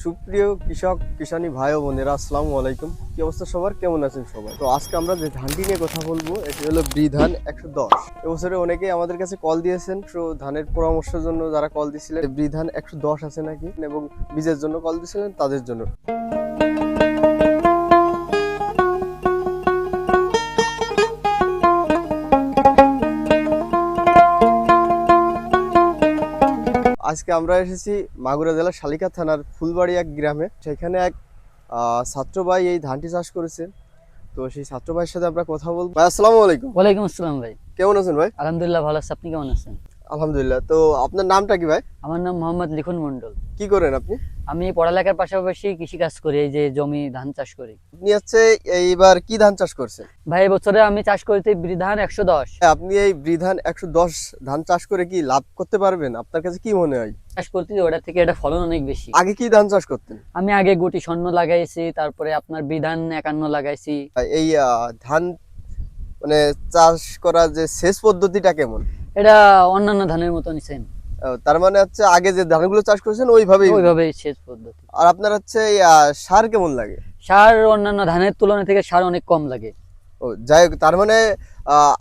সুপ্রিয় কৃষক কিষানী ভাই ও বোনেরা, আসসালামু আলাইকুম। কি অবস্থা সবার, কেমন আছেন সবাই? তো আজকে আমরা যে ধানটি নিয়ে কথা বলবো এটি হলো ব্রি ধান 110। এবছরে অনেকেই আমাদের কাছে কল দিয়েছেন, তো ধানের পরামর্শের জন্য যারা কল দিয়েছিলেন ব্রি ধান 110 আছে নাকি, এবং বীজের জন্য কল দিয়েছিলেন তাদের জন্য। আজকে আমরা এসেছি মাগুরা জেলার শালিকা থানার ফুলবাড়ি এক গ্রামে। সেখানে এক ছাত্র ভাই এই ধানটি চাষ করেছে। তো সেই ছাত্র ভাইয়ের সাথে আমরা কথা বলবো। ভাই আসসালামু আলাইকুম। ওয়ালাইকুম আসসালাম ভাই। কেমন আছেন ভাই? আলহামদুলিল্লাহ ভালো আছি, আপনি কেমন আছেন? আলহামদুলিল্লাহ। তো আপনার নামটা কি ভাই? আমার নাম মোহাম্মদ লিখন মন্ডল। কি করেন আপনি? আমি পড়ালেখার পাশাপাশি কৃষি কাজ করি, এই যে জমি ধান চাষ করি। আপনি হচ্ছে এইবার কি ধান চাষ করছেন? ভাই এবছরে আমি চাষ করেছি ব্রি ধান 110। আপনি এই ব্রি ধান 110 ধান চাষ করে কি লাভ করতে পারবেন? আপনার কাছে কি মনে হয়? চাষ করতে ওটা থেকে এটা ফলন অনেক বেশি। আগে কি ধান চাষ করতেন? আমি আগে গুটি স্বর্ণ লাগাইছি, তারপরে আপনার ব্রি ধান 51 লাগাইছি। এই ধান মানে চাষ করার যে সেচ পদ্ধতিটা কেমন? এটা অন্যান্য ধানের মতন সেম, তার মানে হচ্ছে আগে যে ধানগুলো চাষ করেছেন ওইভাবেই। ওইভাবেই সেচ পদ্ধতি। আর আপনার হচ্ছে এই, সার কেমন লাগে? সার অন্যান্য ধানের তুলনা থেকে সার অনেক কম লাগে। ও যাই হোক, তার মানে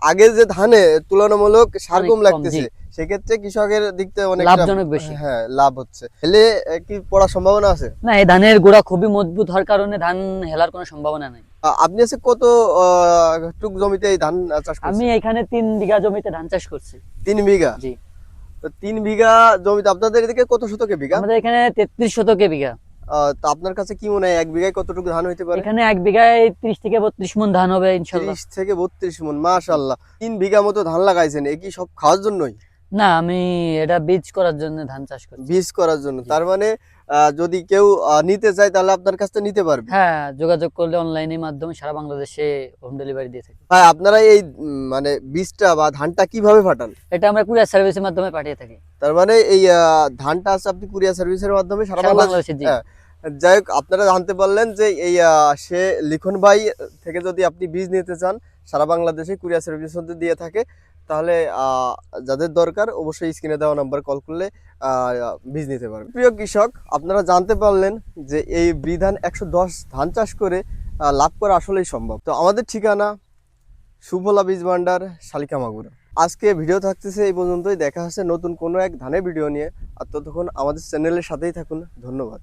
আগে যে ধানে তুলনামূলক সার অনেক কম কম, লাগতেছে, জি। সেক্ষেত্রে কৃষকের দিক থেকে অনেক লাভজনক বেশি। হ্যাঁ, লাভ হচ্ছে। হেলে কি পড়ার সম্ভাবনা আছে? না, এই ধানের গোড়া খুবই মজবুত হওয়ার কারণে ধান হেলার কোনো সম্ভাবনা নাই। আপনি আছে কত টুক জমিতে এই ধান চাষ করছেন? আমি এখানে 3 বিঘা জমিতে ধান চাষ করছি। 3 বিঘা? জি। তো 3 বিঘা জমিতে আপনাদের এদিকে কত শতকে বিঘা? আমাদের এখানে 33 শতকে বিঘা। তো আপনার কাছে কি মনে হয় 1 বিঘায় কতটুকু ধান হইতে পারে? এখানে 1 বিঘায় 30 থেকে 32 মণ ধান হবে ইনশাআল্লাহ। 30 থেকে 32 মণ, মাশাআল্লাহ। 3 বিঘা মতো ধান লাগাইছেন, এ কি সব খাওয়ার জন্যই? না, আমি এটা বীজ করার জন্য ধান চাষ করছি। বীজ করার জন্য। তার মানে যদি কেউ নিতে চায় তাহলে আপনার কাছ থেকে নিতে পারবে। হ্যাঁ, যোগাযোগ করলে অনলাইনের মাধ্যমে সারা বাংলাদেশে হোম ডেলিভারি দিয়ে থাকি। ভাই আপনারা এই মানে বীজটা বা ধানটা কিভাবে পাঠান? এটা আমরা কুরিয়ার সার্ভিসের মাধ্যমে পাঠিয়ে থাকি। তার মানে এই ধানটা আছে আপনি কুরিয়ার সার্ভিসের মাধ্যমে সারা সারা বাংলাদেশ। বাংলাদেশে, জি। হ্যাঁ, যাই হোক, আপনারা জানতে পারলেন যে এই সে লিখন ভাই থেকে যদি আপনি বীজ নিতে চান, সারা বাংলাদেশে কুরিয়ার সার্ভিস দিয়ে থাকে। তাহলে যাদের দরকার অবশ্যই স্ক্রিনে দেওয়া নাম্বার কল করলে বীজ নিতে পারবেন। প্রিয় কৃষক, আপনারা জানতে পারলেন যে এই ব্রি ধান 110 ধান চাষ করে লাভ করা আসলেই সম্ভব। তো আমাদের ঠিকানা সুফলা বীজ ভান্ডার, শালিকা মাগুরা। আজকে ভিডিও থাকতেছে এই পর্যন্তই। দেখা হচ্ছে নতুন কোনো এক ধানের ভিডিও নিয়ে। আর ততক্ষণ আমাদের চ্যানেলের সাথেই থাকুন। ধন্যবাদ।